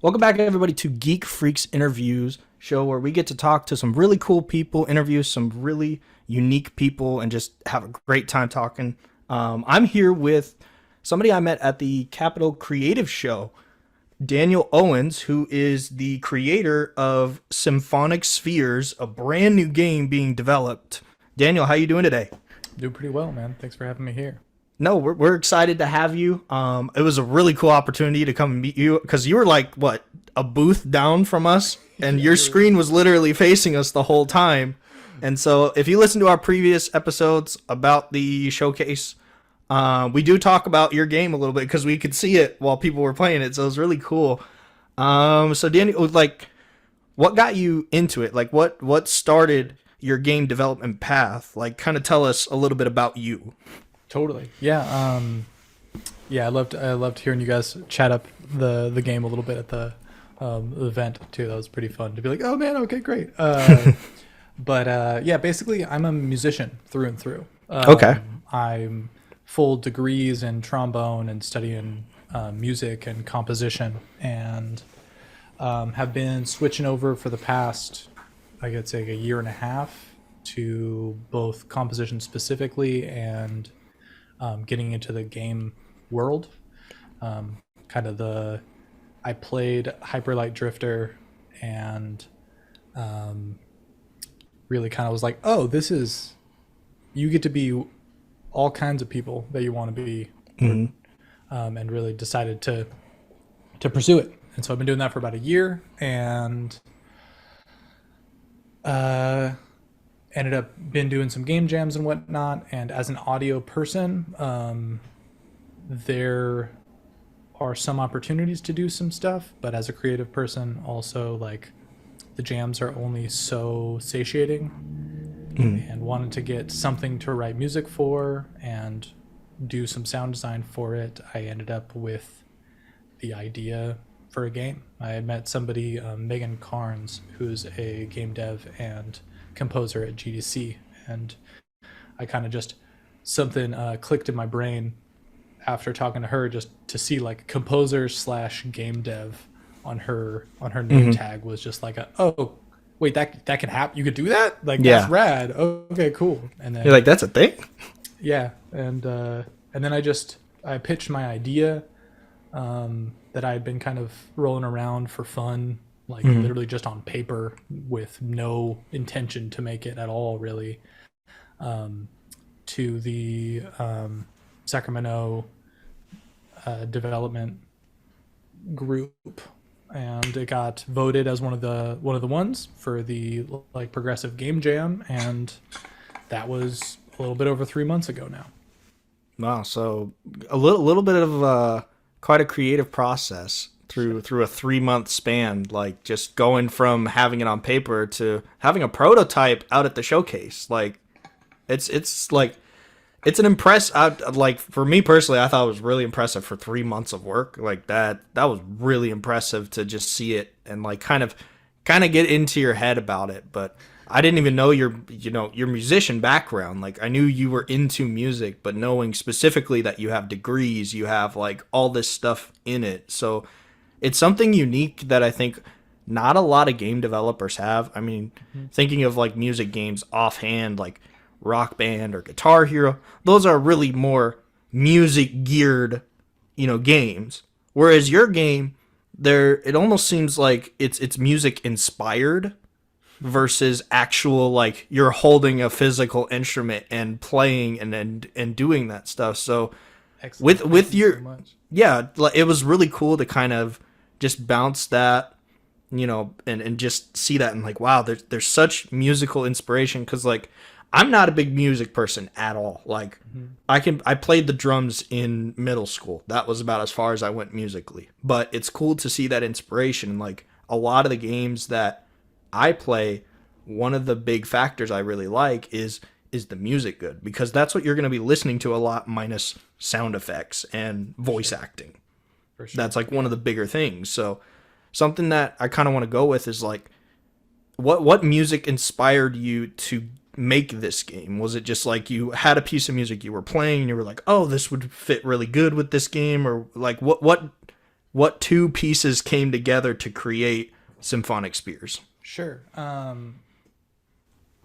Welcome back, everybody, to Geek Freaks Interviews show, where we get to talk to some really cool people, interview some really unique people, and just have a great time talking. I'm here with somebody I met at the Capital Creative Show, Daniel Owens, who is the creator of Symphonic Spheres, a brand new game being developed. Daniel, how you doing today? Doing pretty well, man. Thanks for having me here. No, we're excited to have you. It was a really cool opportunity to come and meet you because you were like, what, a booth down from us? And your screen was literally facing us the whole time. And so if you listen to our previous episodes about the showcase, we do talk about your game a little bit because we could see it while people were playing it. So it was really cool. So Daniel, like, what got you into it? Like, what started your game development path? Like, kind of tell us a little bit about you. Totally. Yeah. Yeah. I loved hearing you guys chat up the game a little bit at the event too. That was pretty fun to be like, oh man, okay, great. But yeah, basically, I'm a musician through and through. Okay. I'm full degrees in trombone and studying music and composition, and have been switching over for the past, I could say, a year and a half to both composition specifically and getting into the game world. Kind of I played Hyper Light Drifter and really kind of was like, oh, you get to be all kinds of people that you want to be, and really decided to pursue it. And so I've been doing that for about a year, and ended up been doing some game jams and whatnot. And as an audio person, there are some opportunities to do some stuff, but as a creative person also, like, the jams are only so satiating, and wanted to get something to write music for and do some sound design for it. I ended up with the idea for a game. I had met somebody, Megan Carnes, who's a game dev and composer at GDC, and I kind of just something clicked in my brain after talking to her, just to see like composer slash game dev on her name tag was just like oh wait, that can happen, you could do that, like, Yeah. that's rad. Okay, cool. And then You're like, that's a thing? yeah, and then I pitched my idea, that I had been kind of rolling around for fun, like literally just on paper with no intention to make it at all, really, to the Sacramento development group, and it got voted as one of the ones for the, like, progressive game jam, and that was a little bit over 3 months ago now. Wow, so a little bit of quite a creative process through a 3 month span, like just going from having it on paper to having a prototype out at the showcase. Like, it's like it's an like, for me personally, I thought it was really impressive for 3 months of work. Like, that was really impressive to just see it and like kind of get into your head about it. But I didn't even know your musician background. Like, I knew you were into music, but knowing specifically that you have degrees, you have like all this stuff in it. So it's something unique that I think not a lot of game developers have. I mean, thinking of like music games offhand, like Rock Band or Guitar Hero, those are really more music geared, games. Whereas your game, it almost seems like it's music inspired versus actual, like, you're holding a physical instrument and playing and doing that stuff. So Excellent. with Thank you your so much. yeah, like, it was really cool to kind of just bounce that, and just see that, and like, wow, there's such musical inspiration, because like, I'm not a big music person at all. Like, I played the drums in middle school. That was about as far as I went musically. But it's cool to see that inspiration. Like, a lot of the games that I play, one of the big factors I really like is the music good, because that's what you're going to be listening to a lot, minus sound effects and voice acting. For sure. That's like one of the bigger things. So something that I kind of want to go with is like, what music inspired you to make this game? Was it just like you had a piece of music you were playing and you were like, oh, this would fit really good with this game? Or like, what what two pieces came together to create Symphonic Spears? Sure.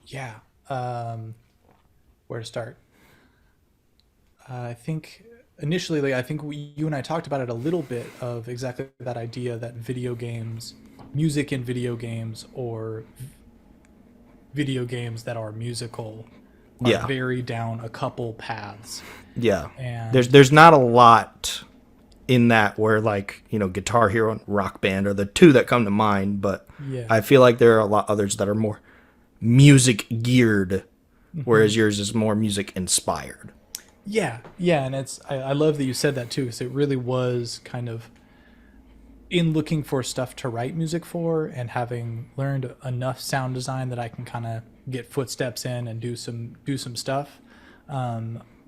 Yeah. Where to start? I think initially, like, I think you and I talked about it a little bit of exactly that idea that video games, music in video games, or video games that are musical are Yeah. very down a couple paths. Yeah. There's And there's not a lot in that where, like, Guitar Hero and Rock Band are the two that come to mind, but yeah. I feel like there are a lot others that are more music geared, whereas yours is more music inspired. Yeah, yeah, and I love that you said that too, because it really was kind of in looking for stuff to write music for, and having learned enough sound design that I can kind of get footsteps in and do some stuff.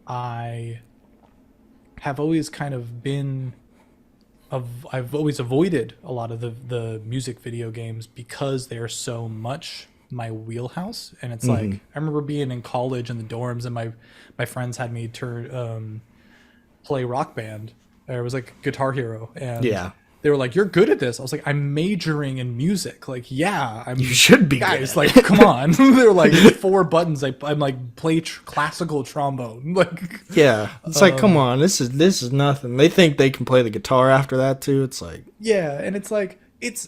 I have always kind of been I've always avoided a lot of the music video games because they're so much my wheelhouse. And it's like I remember being in college in the dorms, and my friends had me play Rock Band, or it was like Guitar Hero, and Yeah. they were like, "You're good at this." I was like, "I'm majoring in music." Like, yeah, I'm. You should be Guys, good like, come on. They're like 4 buttons. I'm like play classical trombone. Like, Yeah. It's like, come on, this is nothing. They think they can play the guitar after that too. It's like, yeah, and it's like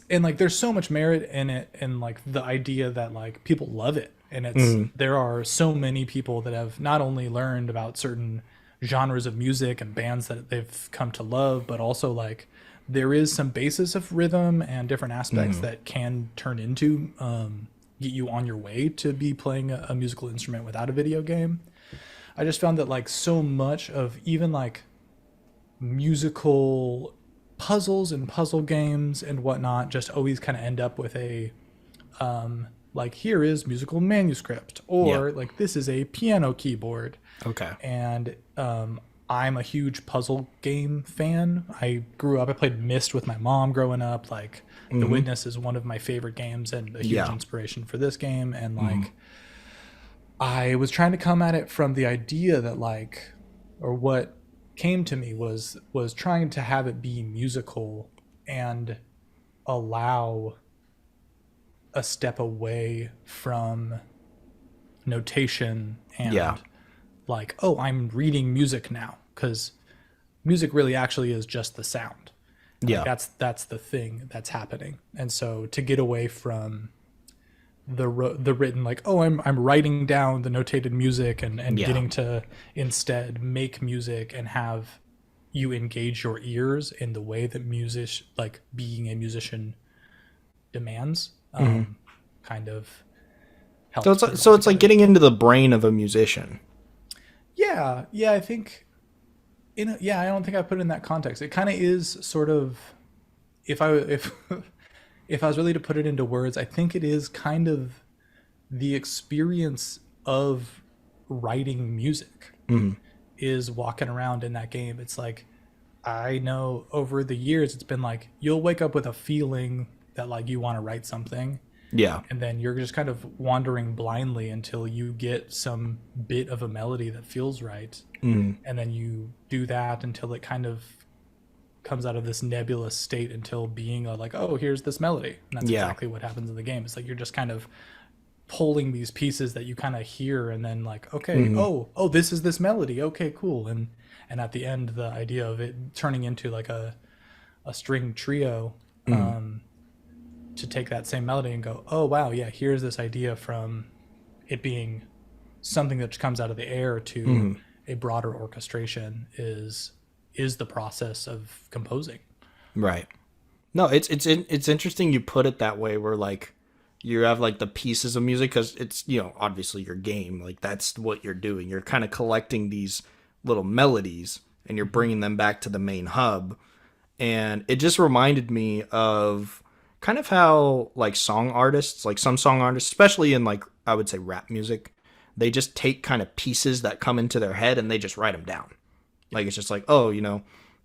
and like there's so much merit in it, and like the idea that like people love it, and there are so many people that have not only learned about certain genres of music and bands that they've come to love, but also like there is some basis of rhythm and different aspects that can turn into get you on your way to be playing a musical instrument without a video game. I just found that like so much of even like musical puzzles and puzzle games and whatnot just always kind of end up with a like, here is musical manuscript, or Yeah. like, this is a piano keyboard. okay. And I'm a huge puzzle game fan. I played Myst with my mom growing up. Like, The Witness is one of my favorite games and a huge Yeah. inspiration for this game. And like, I was trying to come at it from the idea that like, or what came to me was trying to have it be musical and allow a step away from notation and Yeah. like, oh, I'm reading music now, because music really actually is just the sound. Yeah. Like, that's the thing that's happening. And so to get away from the written, like, oh, I'm writing down the notated music, and Yeah. getting to instead make music and have you engage your ears in the way that being a musician demands, kind of helps. So it's like getting into the brain of a musician. Yeah, I think I don't think I put it in that context. It kind of is sort of, if if I was really to put it into words, I think it is kind of the experience of writing music is walking around in that game. It's like, I know over the years it's been like, you'll wake up with a feeling that like you want to write something, Yeah. and then you're just kind of wandering blindly until you get some bit of a melody that feels right, and then you do that until it kind of comes out of this nebulous state until being like, oh, here's this melody. And that's Yeah. exactly what happens in the game. It's like you're just kind of pulling these pieces that you kind of hear, and then like, okay, oh, this is this melody, okay, cool. And at the end, the idea of it turning into like a string trio, to take that same melody and go, oh wow, yeah, here's this idea from it being something that comes out of the air to a broader orchestration is the process of composing. Right. No, it's interesting you put it that way, where like you have like the pieces of music, because it's, obviously your game, like that's what you're doing. You're kind of collecting these little melodies and you're bringing them back to the main hub. And it just reminded me of kind of how like some song artists, especially in like, I would say rap music, they just take kind of pieces that come into their head and they just write them down. Like, it's just like, oh,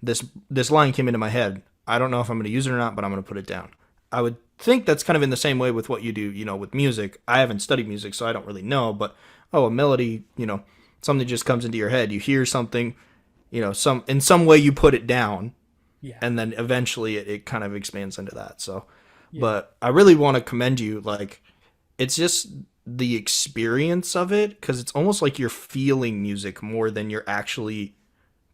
this line came into my head. I don't know if I'm going to use it or not, but I'm going to put it down. I would think that's kind of in the same way with what you do, with music. I haven't studied music, so I don't really know, but a melody, something just comes into your head. You hear something, in some way you put it down, Yeah. and then eventually it kind of expands into that. So, Yeah. but I really want to commend you. Like, it's just the experience of it, because it's almost like you're feeling music more than you're actually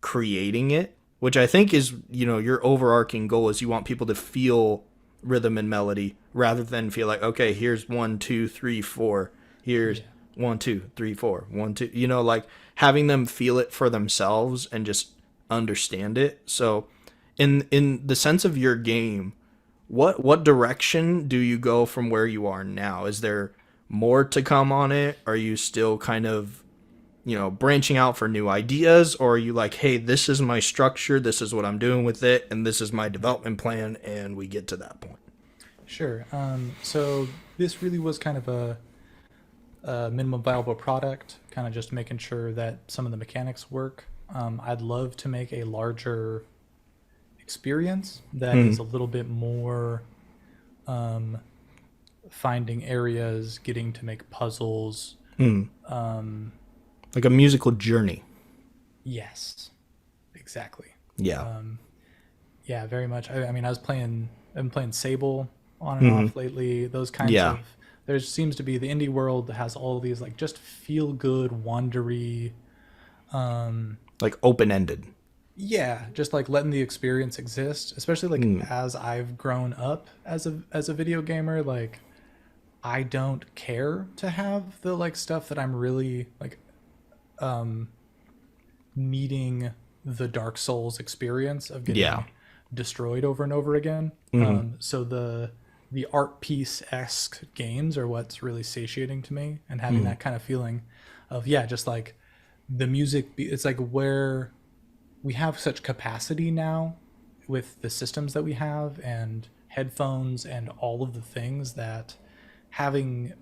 creating it, which I think is, your overarching goal is you want people to feel rhythm and melody rather than feel like, okay, here's 1 2 3 4, here's Yeah. 1 2 3 4 1 2, like having them feel it for themselves and just understand it. So in the sense of your game, what direction do you go from where you are now? Is there more to come on it? Are you still kind of, branching out for new ideas, or are you like, hey, this is my structure, this is what I'm doing with it, and this is my development plan, and we get to that point? Sure. So this really was kind of a minimum viable product, kind of just making sure that some of the mechanics work. I'd love to make a larger experience that is Mm, a little bit more um, finding areas, getting to make puzzles. mm. Um, Like a musical journey. yes, exactly. Yeah. Um, yeah, very much. I mean, I've been playing Sable on and Hmm. off lately. Those kinds Yeah. of, there seems to be the indie world that has all these like just feel good, wandery, um, Like open ended. yeah, just like letting the experience exist. Especially like Mm. as I've grown up as a video gamer, like I don't care to have the like stuff that I'm really like um needing the Dark Souls experience of Yeah. getting destroyed over and over again. Hmm. So the art piece esque games are what's really satiating to me, and having Hmm. that kind of feeling of yeah, just like the music. It's like where we have such capacity now with the systems that we have and headphones and all of the things that having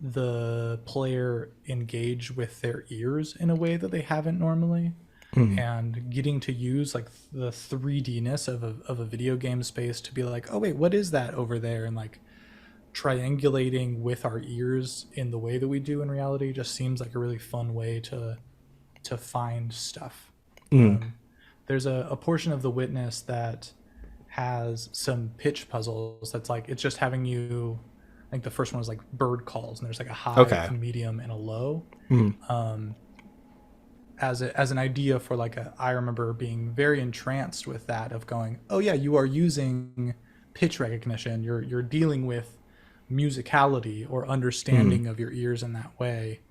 the player engage with their ears in a way that they haven't normally Hmm. and getting to use like the 3D-ness of a video game space to be like, oh wait, what is that over there? And like triangulating with our ears in the way that we do in reality just seems like a really fun way to find stuff. Hmm. Um, there's a portion of The Witness that has some pitch puzzles that's like it's just having you. I think the first one is like bird calls, and there's like a high, Okay. a medium, and a low. Hmm. Um, as an idea for like a, I remember being very entranced with that of going, oh yeah, you are using pitch recognition. You're dealing with musicality or Hmm. understanding of your ears in that way.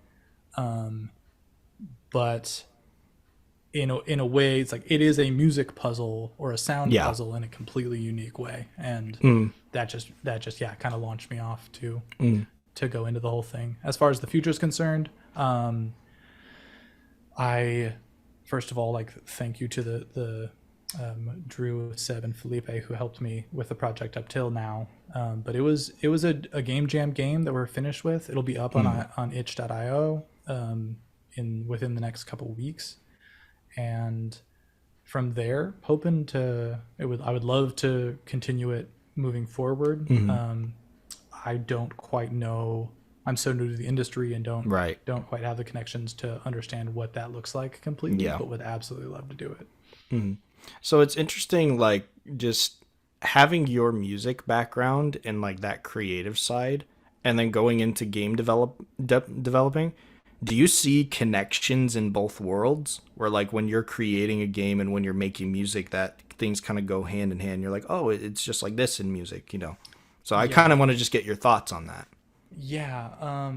Um, but in a way it's like it is a music puzzle or a sound Yeah. puzzle in a completely unique way, and Hmm. that just yeah kind of launched me off Hmm. to go into the whole thing. As far as the future is concerned, I first of all like thank you to the Drew, Seb, and Felipe who helped me with the project up till now. But it was a game jam game that we're finished with. It'll be up Hmm. on itch.io in within the next couple weeks, and from there, hoping to it would I would love to continue it moving forward. Hmm. I don't quite know. I'm so new to the industry and Right. don't quite have the connections to understand what that looks like completely, Yeah. but would absolutely love to do it. Hmm. So it's interesting, like, just having your music background and like that creative side, and then going into developing. Do you see connections in both worlds, where like when you're creating a game and when you're making music, that things kind of go hand in hand? You're like, oh, it's just like this in music. So I Yeah, kind of want to just get your thoughts on that. yeah.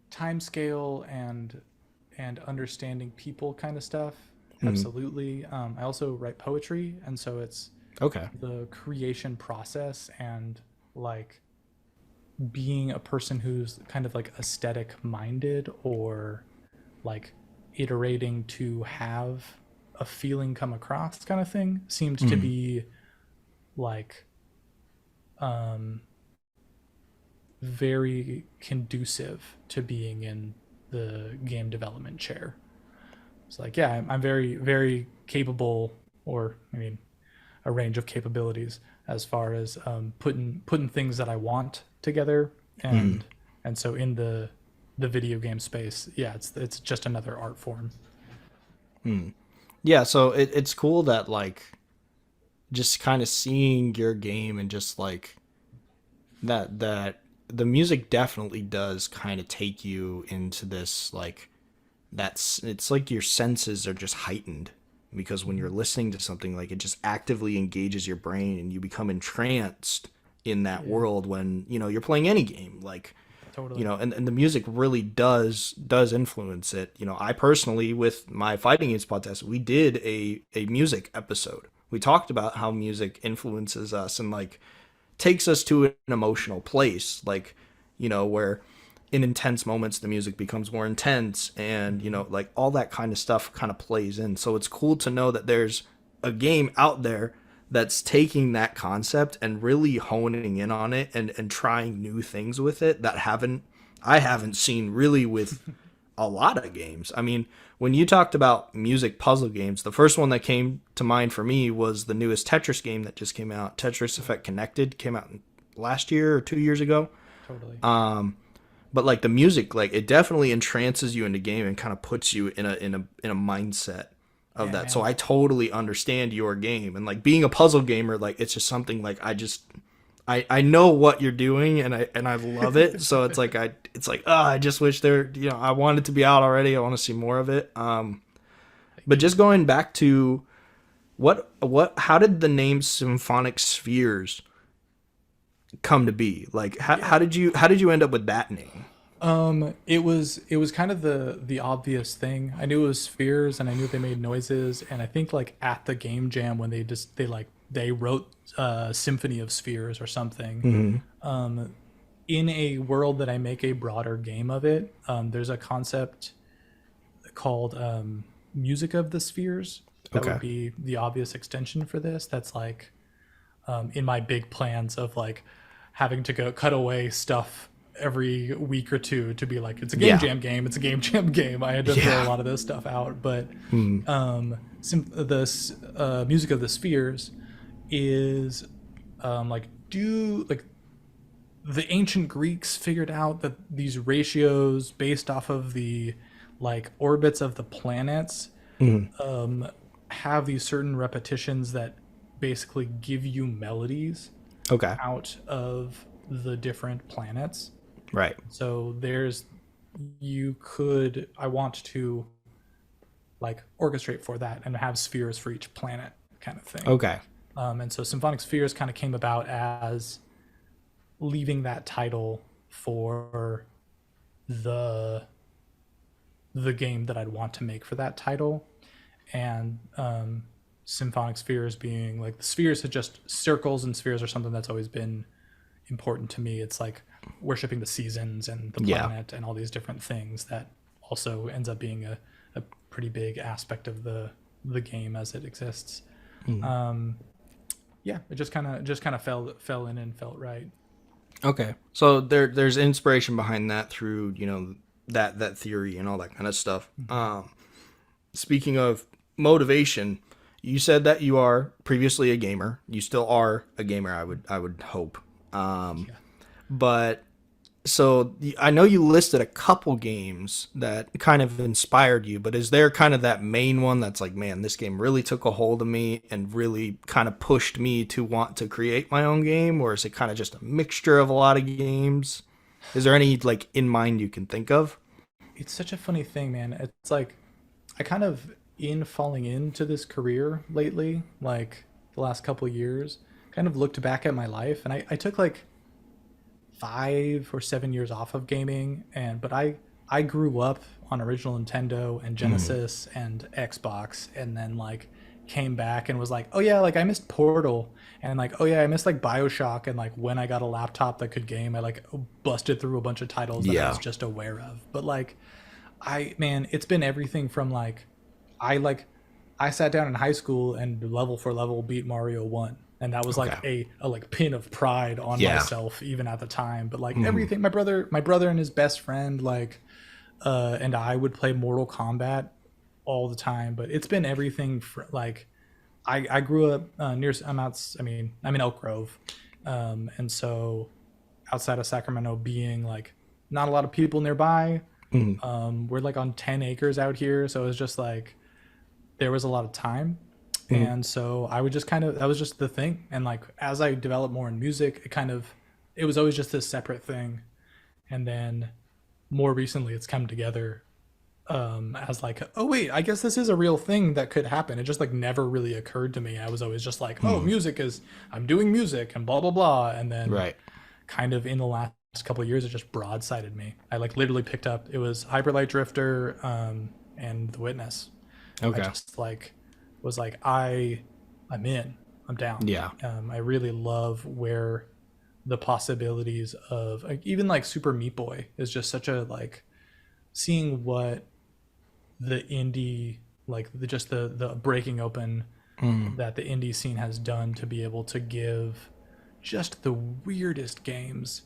Time scale and understanding people kind of stuff. Hmm. Absolutely. I also write poetry, and so it's Okay. the creation process and like being a person who's kind of like aesthetic minded or like iterating to have a feeling come across kind of thing seemed to Hmm. be like um very conducive to being in the game development chair. It's like yeah, I'm very very capable, or I mean a range of capabilities as far as putting things that I want together, Hmm. and so in the video game space, yeah, it's just another art form. Hmm. Yeah. So it's cool that like just kind of seeing your game and just like that the music definitely does kind of take you into this like that's it's like your senses are just heightened because when you're listening to something like it just actively engages your brain and you become entranced in that Yeah, world when you're playing any game like totally. and the music really does influence it. I personally with my fighting games podcast we did a music episode. We talked about how music influences us and like takes us to an emotional place like where in intense moments the music becomes more intense and like all that kind of stuff kind of plays in. So it's cool to know that there's a game out there that's taking that concept and really honing in on it and trying new things with it that I haven't seen really with a lot of games. I mean, when you talked about music puzzle games, the first one that came to mind for me was the newest Tetris game that just came out. Tetris Effect Connected came out last year or 2 years ago. Totally. But like the music, like it definitely entrances you in the game and kind of puts you in a mindset of Yeah, that. So man. I totally understand your game and like being a puzzle gamer, like it's just something like I know what you're doing and I love it. So it's like I just wish I want it to be out already. I want to see more of it. But just going back to how did the name Symphonic Spheres come to be? Like how did you end up with that name? It was kind of the obvious thing. I knew it was spheres and I knew they made noises, and I think like at the game jam when they wrote Symphony of Spheres or something. In a world that I make a broader game of it, there's a concept called Music of the Spheres. That would Okay. be the obvious extension for this. That's like in my big plans of like having to go cut away stuff every week or two to be like it's a game Yeah. jam game, it's a game jam game. I had to throw a Yeah. lot of this stuff out, but the Music of the Spheres is like do like the ancient Greeks figured out that these ratios based off of the like orbits of the planets have these certain repetitions that basically give you melodies Okay. out of the different planets. Right. So I want to like orchestrate for that and have spheres for each planet kind of thing. Okay. And so Symphonic Spheres kind of came about as leaving that title for the the game that I'd want to make for that title. And symphonic spheres being like the spheres are just circles, and spheres are something that's always been important to me. It's like worshiping the seasons and the Yeah. planet and all these different things that also ends up being a pretty big aspect of the game as it exists. Yeah, it just kind of fell in and felt right. Okay. So there's inspiration behind that through, that theory and all that kind of stuff. Speaking of motivation, you said that you are previously a gamer. You still are a gamer, I would hope. Yeah. But so I know you listed a couple games that kind of inspired you, but is there kind of that main one that's like, man, this game really took a hold of me and really kind of pushed me to want to create my own game, or is it kind of just a mixture of a lot of games? Is there any like in mind you can think of? It's such a funny thing, man. It's like I kind of in falling into this career lately, like the last couple of years, kind of looked back at my life, and I took like 5 or 7 years off of gaming, but I grew up on original Nintendo and Genesis and Xbox, and then like came back and was like, oh yeah, like I missed Portal, and like oh yeah, I missed like BioShock, and like when I got a laptop that could game, I like busted through a bunch of titles that I was Yeah. just aware of. But like man, it's been everything from like I like I sat down in high school and level for level beat Mario 1. And that was like Okay. a like pin of pride on Yeah. myself even at the time. But like everything my brother and his best friend like and I would play Mortal Kombat all the time, but it's been everything for like I grew up near I'm in Elk Grove. And so outside of Sacramento being like not a lot of people nearby. We're like on 10 acres out here, so it was just like there was a lot of time. Mhm. And so I would just kind of, that was just the thing. And like as I developed more in music, it was always just this separate thing. And then more recently it's come together as like, oh wait, I guess this is a real thing that could happen. It just like never really occurred to me. I was always just like, oh, Mhm. music is, I'm doing music and blah blah blah. And then Right. kind of in the last couple of years, it just broadsided me. I like literally picked up, it was Hyperlight Drifter and The Witness. I Okay. just like was like, I'm in, I'm down. Yeah. I really love where the possibilities of like, even like Super Meat Boy is just such a like seeing what the indie like the breaking open Mhm. that the indie scene has done to be able to give just the weirdest games.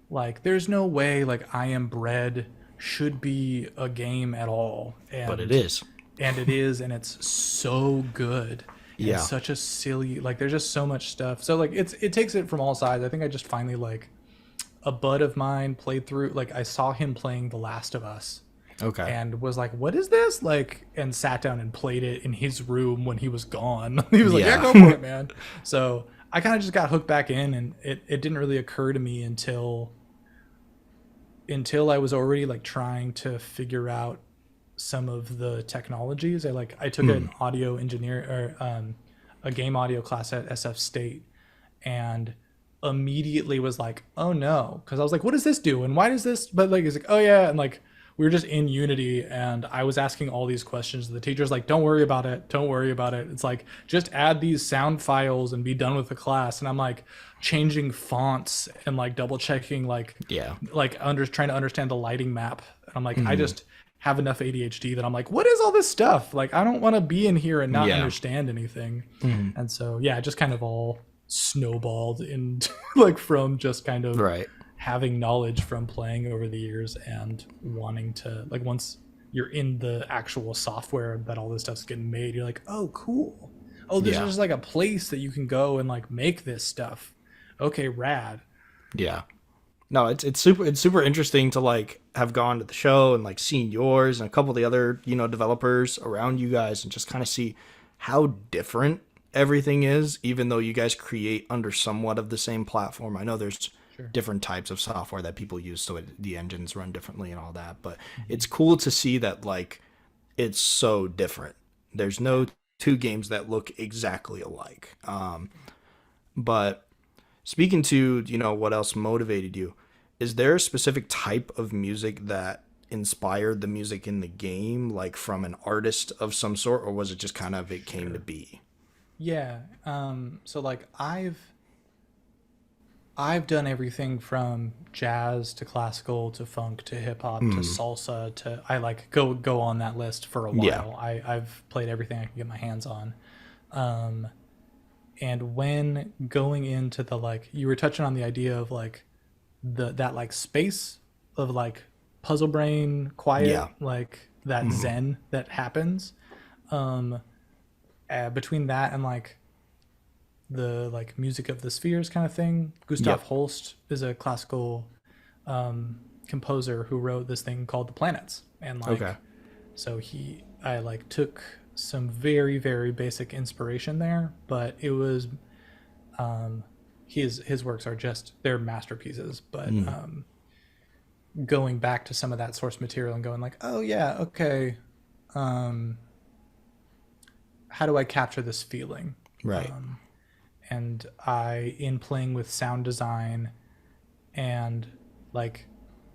Like there's no way like I Am Bread should be a game at all, But it is. and it is, and it's so good, and it's Yeah. such a silly like there's just so much stuff. So like it takes it from all sides. I think I just finally like a bud of mine played through, like I saw him playing The Last of Us Okay. and was like, "What is this?" Like, and sat down and played it in his room when he was gone. He was like, "Yeah, Yeah. go for it, man." So I kind of just got hooked back in, and it didn't really occur to me until I was already like trying to figure out some of the technologies. I took Mm. an audio engineer or a game audio class at SF State, and immediately was like, oh no, because I was like, what does this do and why does this? But like, it's like, oh yeah, and like we were just in Unity, and I was asking all these questions. The teacher's like, don't worry about it, don't worry about it. It's like just add these sound files and be done with the class. And I'm like changing fonts and like double checking Yeah. trying to understand the lighting map. And I'm like, I Mhm. just have enough ADHD that I'm like, what is all this stuff? Like, I don't want to be in here and not Yeah. understand anything. Mhm. And so, yeah, it just kind of all snowballed into like from just kind of Right. having knowledge from playing over the years and wanting to like once you're in the actual software that all this stuff's getting made, you're like, oh, cool. Oh, this is Yeah. just like a place that you can go and like make this stuff. Okay, rad. Yeah. No, it's super interesting to like have gone to the show and like seen yours and a couple of the other, developers around you guys and just kind of see how different everything is, even though you guys create under somewhat of the same platform. I know there's Sure. different types of software that people use, so the engines run differently and all that, but Mm-hmm. it's cool to see that like it's so different. There's Yeah. no two games that look exactly alike. But speaking to, what else motivated you, is there a specific type of music that inspired the music in the game, like from an artist of some sort, or was it just kind of it came to Sure. be? Yeah. So like I've done everything from jazz to classical to funk to hip hop to Mm, salsa to I like go on that list for a yeah. while. I've played everything I can get my hands on. Um, and when going into the like you were touching on the idea of like the that like space of like puzzle brain quiet Yeah. like that Mm, zen that happens um between that and like the like music of the spheres kind of thing. Gustav yep. Holst is a classical composer who wrote this thing called the planets, and Okay. like so I like took some very very basic inspiration there, but it was um his works are just they're masterpieces. But Mm, going back to some of that source material and going like, oh yeah, okay, um how do I capture this feeling? right. um and I, in playing with sound design and like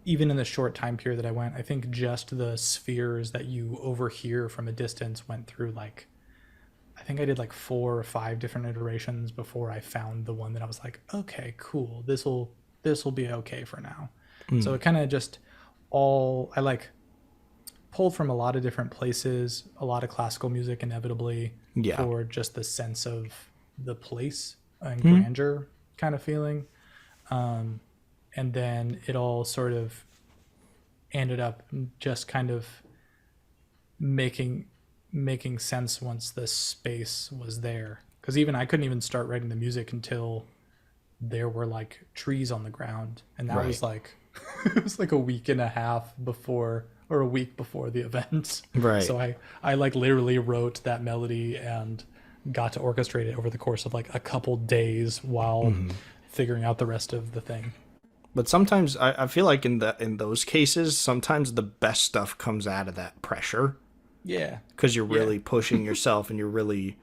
even in the short time period that I went, I think just the spheres that you overhear from a distance went through like I think I did like 4 or 5 different iterations before I found the one that I was like, okay, cool, this will be okay for now. So Mm, it kind of just all I like pulled from a lot of different places, a lot of classical music inevitably yeah. for just the sense of the place and Mm, grandeur kind of feeling. Um, and then it all sort of ended up just kind of making making sense once the space was there. Because even I couldn't even start writing the music until there were like trees on the ground, and that right. was like it was like a week and a half before or a week before the event. Right. So I like literally wrote that melody and got to orchestrate it over the course of like a couple days while figuring out the rest of the thing. But sometimes I feel like in those cases, sometimes the best stuff comes out of that pressure Yeah. because you're Yeah. really pushing yourself and you're really,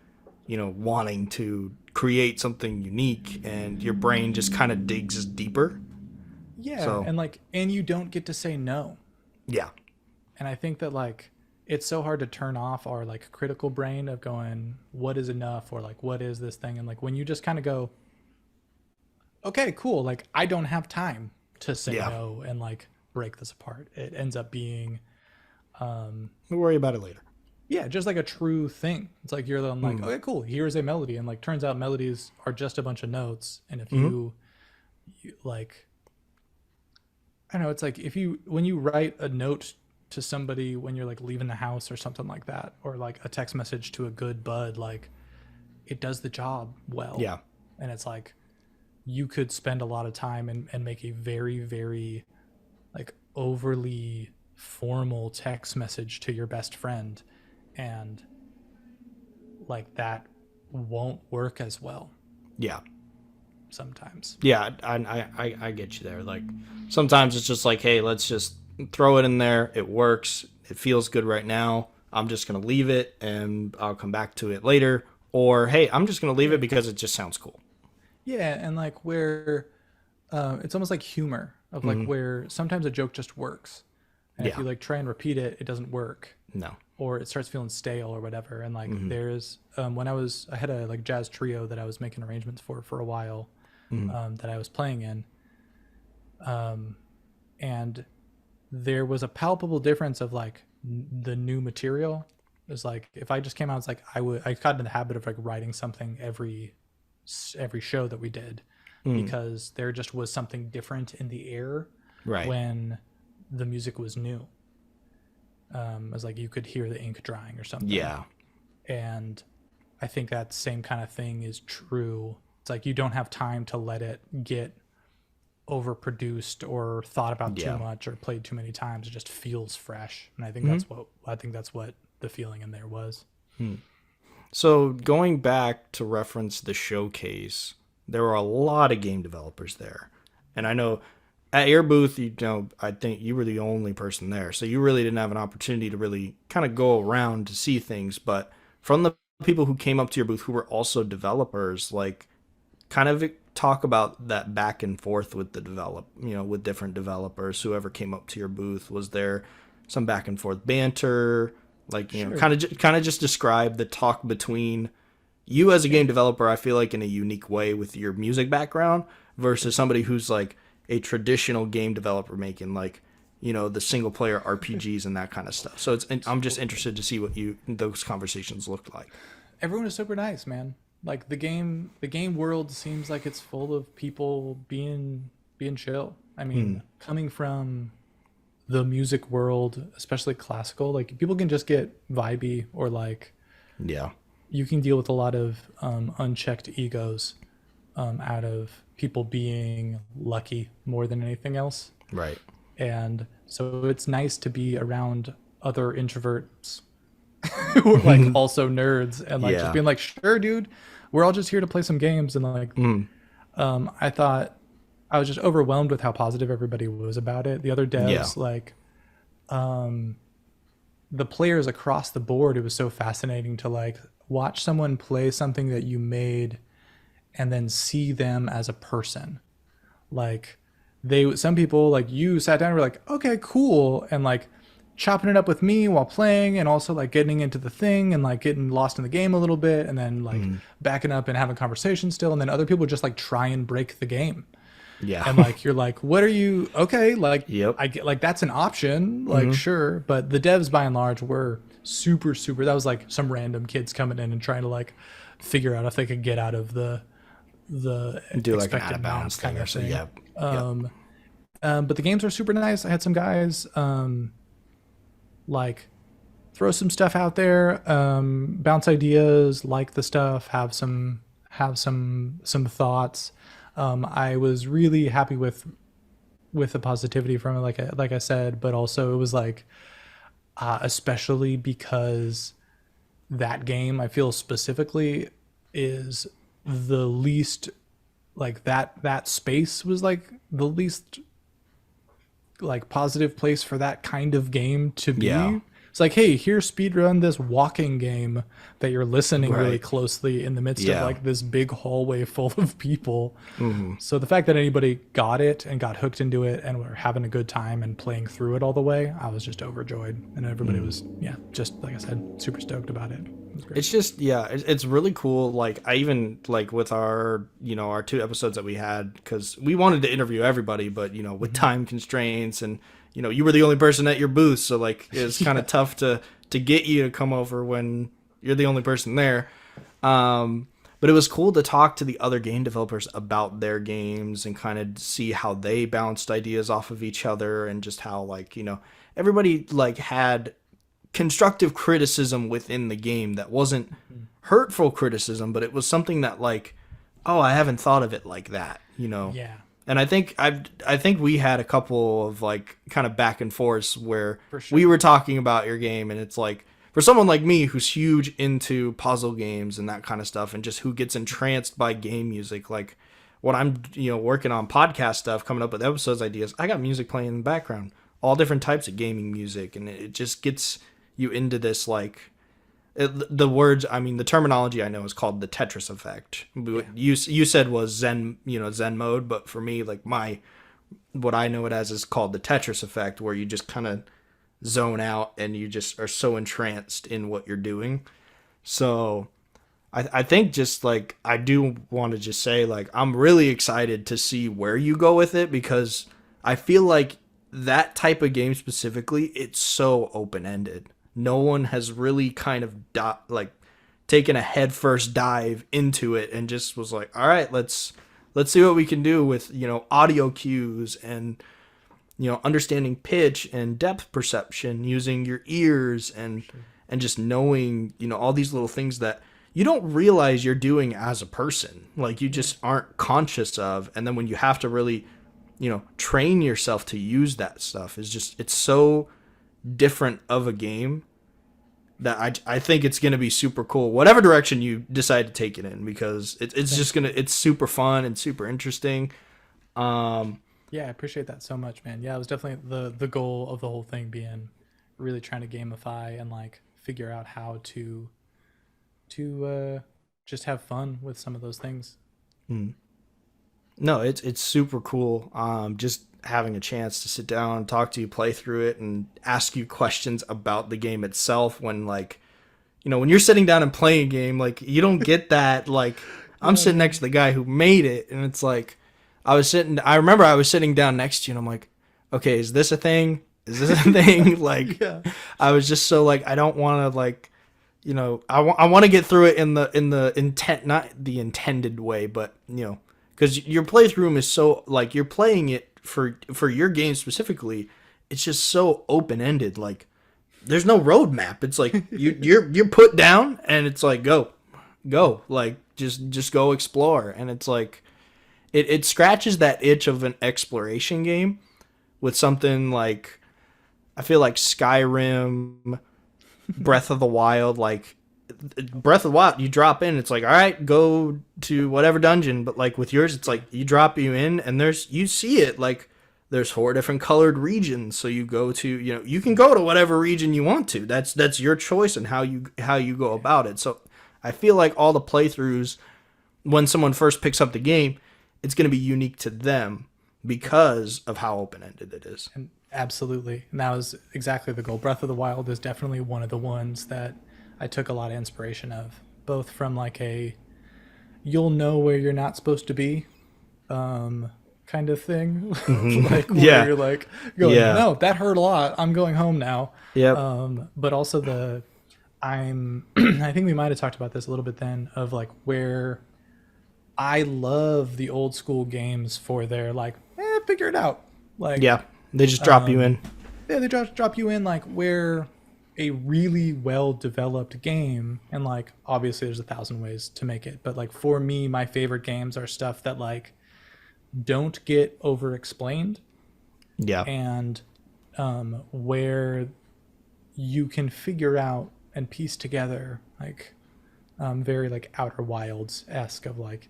wanting to create something unique, and your brain just kind of digs deeper. Yeah. So And you don't get to say no. yeah, And I think that like it's so hard to turn off our like critical brain of going, what is enough, or like what is this thing? And like when you just kind of go, okay, cool, like I don't have time to say yeah, no and like break this apart. It ends up being we'll worry about it later. yeah, just like a true thing. It's like you're then like, okay, cool, here's a melody, and like turns out melodies are just a bunch of notes. And if you like, I don't know, it's like if you when you write a note to somebody when you're like leaving the house or something like that, or like a text message to a good bud, like it does the job well. Yeah, And it's like you could spend a lot of time and make a very, very like overly formal text message to your best friend, and like that won't work as well yeah. sometimes. Yeah, I get you there. Like sometimes it's just like, hey, let's just throw it in there. It works. It feels good right now. I'm just gonna leave it and I'll come back to it later. Or hey, I'm just gonna leave it because it just sounds cool. Yeah, and like where it's almost like humor of like where sometimes a joke just works, and if Yeah. you like try and repeat it, it doesn't work, No. or it starts feeling stale or whatever. And like there's when I had a like jazz trio that I was making arrangements for a while, that I was playing in, and there was a palpable difference of like the new material. It's like if I just came out, it's like I got in the habit of like writing something every show that we did, because there just was something different in the air Right. when the music was new. It was like you could hear the ink drying or something. Yeah. And I think that same kind of thing is true. It's like you don't have time to let it get overproduced or thought about Yeah. too much or played too many times. It just feels fresh. And I think that's what the feeling in there was. So going back to reference the showcase, there were a lot of game developers there. And I know at your booth, I think you were the only person there. So you really didn't have an opportunity to really kind of go around to see things. But from the people who came up to your booth who were also developers, like kind of talk about that back and forth with with different developers, whoever came up to your booth. Was there some back and forth banter? Like, Sure. kind of just describe the talk between you as a game developer, I feel like in a unique way with your music background, versus somebody who's like a traditional game developer making like, the single player RPGs and that kind of stuff. So I'm just interested to see what those conversations looked like. Everyone is super nice, man. Like the game world seems like it's full of people being chill. I mean, coming from the music world, especially classical, like people can just get vibey, or like Yeah. you can deal with a lot of unchecked egos out of people being lucky more than anything else. Right. And so it's nice to be around other introverts who are like also nerds, and like Yeah. just being like, sure, dude, we're all just here to play some games. And like, I thought I was just overwhelmed with how positive everybody was about it. The other devs, like, the players across the board, it was so fascinating to like watch someone play something that you made and then see them as a person. Like some people like you sat down and were like, okay, cool. And like chopping it up with me while playing, and also like getting into the thing and like getting lost in the game a little bit, and then like backing up and having conversation still. And then other people just like try and break the game. Yeah. And like you're like, what are you okay, like Yep. I get like that's an option, like sure. But the devs by and large were super that was like some random kids coming in and trying to like figure out if they could get out of the Do like an expected out of bounds map thing kind or of so. thing. Yeah. But the games are super nice. I had some guys like throw some stuff out there, bounce ideas, like the stuff, have some thoughts. I was really happy with the positivity from it, like I said, but also it was like especially because that game, I feel specifically, is the least like that space was like the least like positive place for that kind of game to Yeah. be. It's like, hey, here speedrun this walking game that you're listening really Right. closely in the midst of Yeah. like this big hallway full of people. Hmm. So the fact that anybody got it and got hooked into it and were having a good time and playing through it all the way, I was just overjoyed. And everybody was, yeah, just like I said, super stoked about it. It was great. It's just, yeah, it's really cool. Like, I even like with our, our 2 episodes that we had, because we wanted to interview everybody, but with time constraints, and you were the only person at your booth, so like it's kind Yeah. of tough to get you to come over when you're the only person there. But it was cool to talk to the other game developers about their games and kind of see how they bounced ideas off of each other, and just how, like, everybody like had constructive criticism within the game that wasn't hurtful criticism, but it was something that, like, oh, I haven't thought of it like that. Yeah, And I think we had a couple of like kind of back and forths where for sure. we were talking about your game, and it's like, for someone like me who's huge into puzzle games and that kind of stuff, and just who gets entranced by game music, like when I'm working on podcast stuff, coming up with episodes ideas, I got music playing in the background, all different types of gaming music, and it just gets you into this, like, the words, I mean, the terminology I know is called the Tetris effect. Yeah. You said was Zen, Zen mode, but for me, like, what I know it as is called the Tetris effect, where you just kind of zone out and you just are so entranced in what you're doing. So I think, just like, I do want to just say, like, I'm really excited to see where you go with it, because I feel like that type of game specifically, it's so open ended. No one has really kind of like taken a headfirst dive into it and just was like, all right, let's see what we can do with audio cues, and understanding pitch and depth perception using your ears, and just knowing all these little things that you don't realize you're doing as a person, like you just aren't conscious of. And then when you have to really train yourself to use that stuff, is just, it's so different of a game that I think it's going to be super cool, whatever direction you decide to take it in, because it's just going to, it's super fun and super interesting. Um, Yeah, I appreciate that so much, man. Yeah, it was definitely the goal of the whole thing being really trying to gamify and like figure out how to just have fun with some of those things. no, it's super cool. Just having a chance to sit down and talk to you, play through it, and ask you questions about the game itself, when, like, when you're sitting down and playing a game, like, you don't get that. Like, I'm Yeah, sitting man. next to the guy who made it, and it's like, I remember I was sitting down next to you, and I'm like, okay, is this a thing? Is this a thing? Like, Yeah. I was just so, like, I don't want to, like, I want to get through it in the intent, not the intended way, but, because your playthrough is so, like, you're playing it for your game specifically, it's just so open ended. Like, there's no roadmap. It's like you're put down, and it's like, go, like, just go explore. And it's like, it scratches that itch of an exploration game with something like, I feel like Skyrim, Breath of the Wild, like, Breath of the Wild, you drop in, it's like, all right, go to whatever dungeon. But like with yours, it's like you drop you in, and you see it, like, there's 4 different colored regions, so you go to, you can go to whatever region you want to. That's your choice, and how you go about it. So I feel like all the playthroughs, when someone first picks up the game, it's going to be unique to them because of how open ended it is. And absolutely. And that was exactly the goal. Breath of the Wild is definitely one of the ones that I took a lot of inspiration of, both from like a you'll know where you're not supposed to be kind of thing. Like where Yeah. you're like going, Yeah. no, that hurt a lot. I'm going home now. Yep. But also I'm I think we might have talked about this a little bit then, of like where I love the old school games for their like, figure it out. Like, Yeah. They just drop you in. yeah, they drop you in like where a really well developed game, and like obviously there's 1,000 ways to make it, but like for me, my favorite games are stuff that like don't get over explained, Yeah. and where you can figure out and piece together like very like Outer Wilds esque of like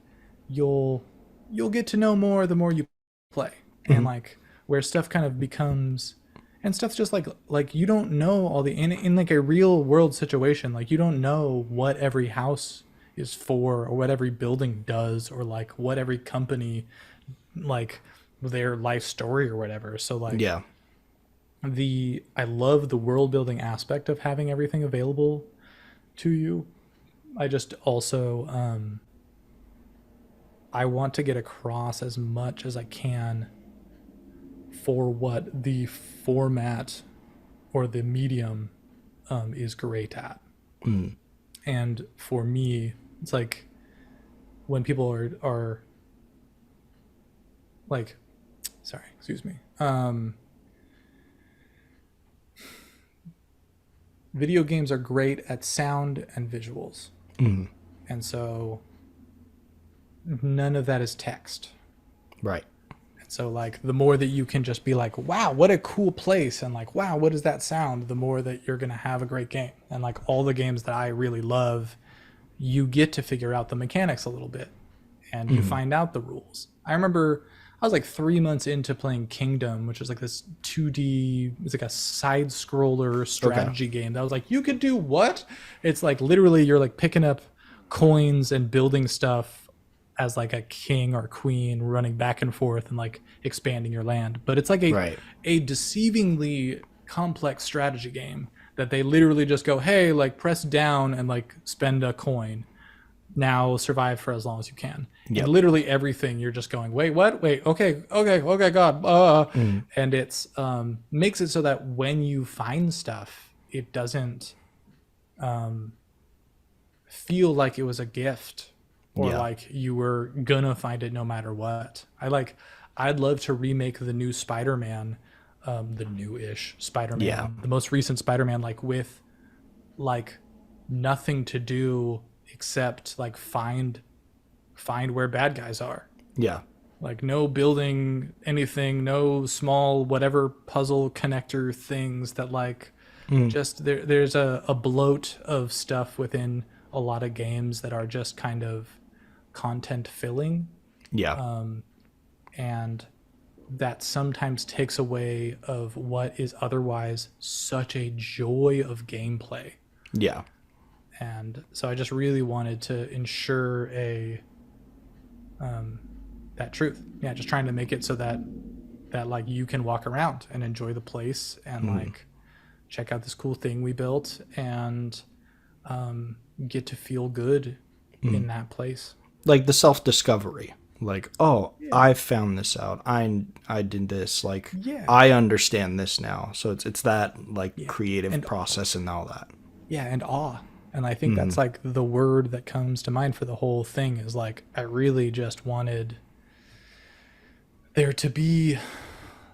you'll you'll get to know more the more you play, and Mhm. like where stuff kind of becomes and stuff's just like you don't know all the in like a real world situation, like you don't know what every house is for or what every building does or like what every company like their life story or whatever. So like Yeah. the I love the world building aspect of having everything available to you. I just also I want to get across as much as I can for what the format or the medium is great at. Mm. And for me, it's like when people are like, sorry, excuse me. Video games are great at sound and visuals. Mm. And so none of that is text. Right. And so like the more that you can just be like, wow, what a cool place, and like, wow, what does that sound, the more that you're gonna have a great game. And like all the games that I really love, you get to figure out the mechanics a little bit and you Mm. find out the rules. I remember I was like 3 months into playing Kingdom, which is like this 2D, it's like a side scroller Okay. strategy game that was like, you could do what? It's like literally you're like picking up coins and building stuff as like a king or queen running back and forth and like expanding your land. But it's like Right. a deceivingly complex strategy game that they literally just go, hey, like press down and like spend a coin, now survive for as long as you can. And Yep. literally everything you're just going, wait, what? Wait, okay, God. Mm. And it's makes it so that when you find stuff, it doesn't feel like it was a gift or Yeah. like you were gonna find it no matter what. I'd love to remake the new Spider-Man, the new-ish Yeah. Spider-Man, the most recent Spider-Man, like with like nothing to do except like find where bad guys are. Yeah. Like no building anything, no small whatever puzzle connector things that like Mm. just there's a bloat of stuff within a lot of games that are just kind of content filling, Yeah. and that sometimes takes away of what is otherwise such a joy of gameplay. Yeah. And so I just really wanted to ensure a that truth. Yeah, just trying to make it so that like you can walk around and enjoy the place and Mm. like check out this cool thing we built and get to feel good in Mm. that place. Like the self discovery. Like, oh, Yeah. I found this out. I did this. Like, Yeah. I understand this now. So it's that like Yeah. creative And process and all that. yeah, and awe. And I think Mm. that's like the word that comes to mind for the whole thing is like I really just wanted there to be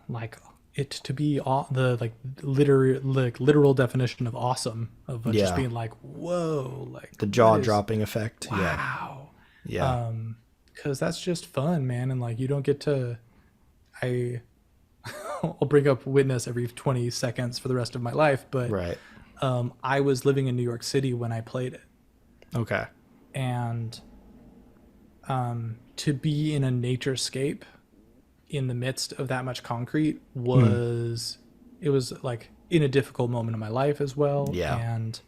like it to be the literal definition of awesome of just Yeah. being like whoa, like The what jaw is dropping effect. Yeah. wow. Yeah. Because that's just fun, man, and like you don't get to I I'll bring up witness every 20 seconds for the rest of my life, but Right. I was living in New York City when I played it, Okay. and to be in a naturescape in the midst of that much concrete Mm. was it was like in a difficult moment of my life as well, Yeah. and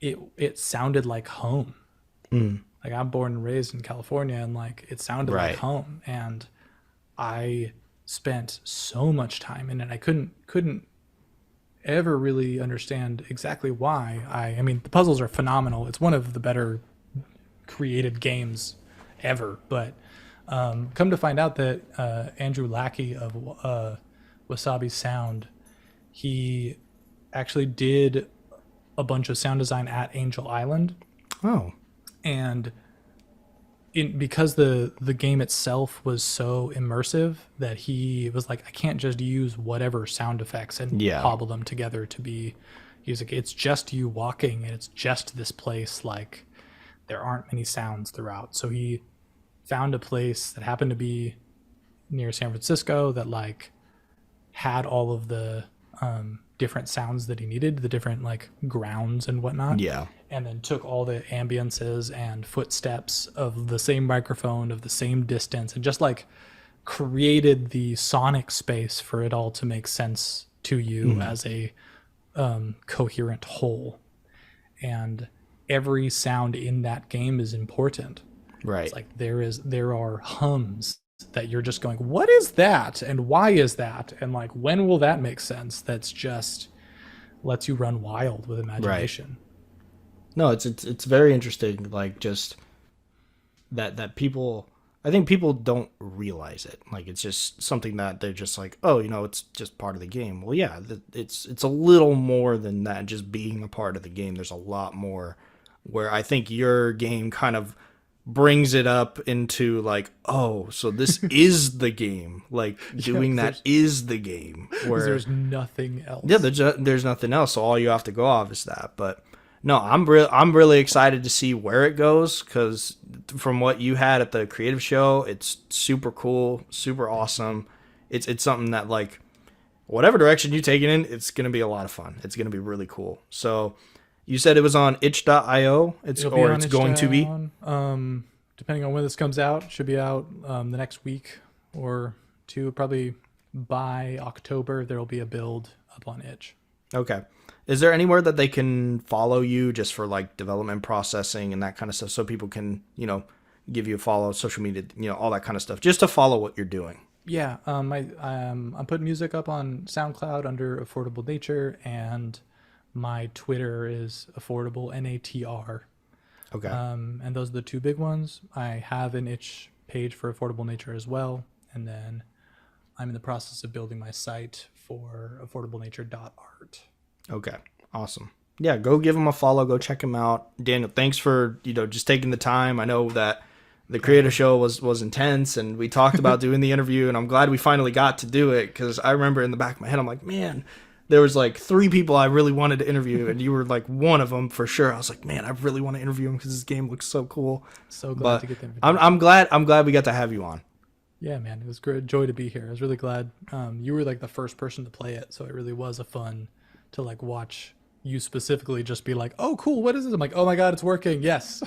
it sounded like home. Mm. Like I'm born and raised in California, and like it sounded like Right. home, and I spent so much time in it. I couldn't ever really understand exactly why. I mean the puzzles are phenomenal. It's one of the better created games ever, but come to find out that Andrew Lackey of Wasabi Sound, he actually did a bunch of sound design at Angel Island, Oh. and because the game itself was so immersive that he was like, I can't just use whatever sound effects and Yeah. hobble them together to be. He's like, it's just you walking, and it's just this place. Like there aren't many sounds throughout. So he found a place that happened to be near San Francisco that like had all of the different sounds that he needed, the different like grounds and whatnot. Yeah. And then took all the ambiances and footsteps of the same microphone of the same distance and just like created the sonic space for it all to make sense to you as a coherent whole. And every sound in that game is important. Right. It's like there are hums that you're just going, what is that and why is that, and like when will that make sense? That's just lets you run wild with imagination. Right. No, it's very interesting. Like just that people, I think people don't realize it. Like it's just something that they're just like, oh, it's just part of the game. Well, yeah, it's a little more than that. Just being a part of the game. There's a lot more. Where I think your game kind of brings it up into like, oh, so this is the game. Like doing that is the game. Where there's nothing else. Yeah, there's nothing else. So all you have to go off is that. But no, I'm really excited to see where it goes, because from what you had at the creative show, it's super cool, super awesome. It's something that like whatever direction you take it in, it's gonna be a lot of fun. It's gonna be really cool. So. You said it was on itch.io, it's going to be? Depending on when this comes out, it should be out the next week or two. Probably by October, there will be a build up on itch. Okay. Is there anywhere that they can follow you just for like development processing and that kind of stuff, so people can, give you a follow, social media, all that kind of stuff, just to follow what you're doing? Yeah, I'm putting music up on SoundCloud under Affordable Nature, and my Twitter is affordable NATR. Okay. And those are the two big ones. I have an itch page for Affordable Nature as well. And then I'm in the process of building my site for affordablenature.art. Okay. Awesome. Yeah, go give him a follow. Go check him out. Daniel, thanks for, just taking the time. I know that the creative show was intense, and we talked about doing the interview, and I'm glad we finally got to do it, because I remember in the back of my head, I'm like, man, there was like 3 people I really wanted to interview, and you were like one of them for sure. I was like, man, I really want to interview him because this game looks so cool. So glad to get the invitation. I'm glad we got to have you on. Yeah, man, it was great joy to be here. I was really glad you were like the first person to play it, so it really was a fun to like watch you specifically just be like, oh, cool, what is this? I'm like, oh my god, it's working, yes.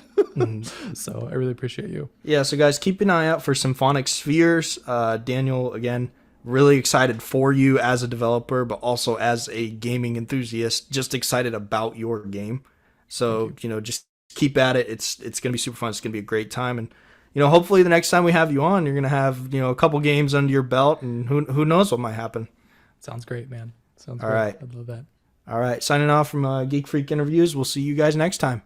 So I really appreciate you. Yeah, so guys, keep an eye out for Symphonic Spheres. Daniel, again, really excited for you as a developer, but also as a gaming enthusiast, just excited about your game. So, just keep at it. It's going to be super fun. It's going to be a great time. And, hopefully the next time we have you on, you're going to have, a couple games under your belt, and who knows what might happen. Sounds great, man. Sounds all great. Right. I love that. All right. Signing off from Geek Freak Interviews. We'll see you guys next time.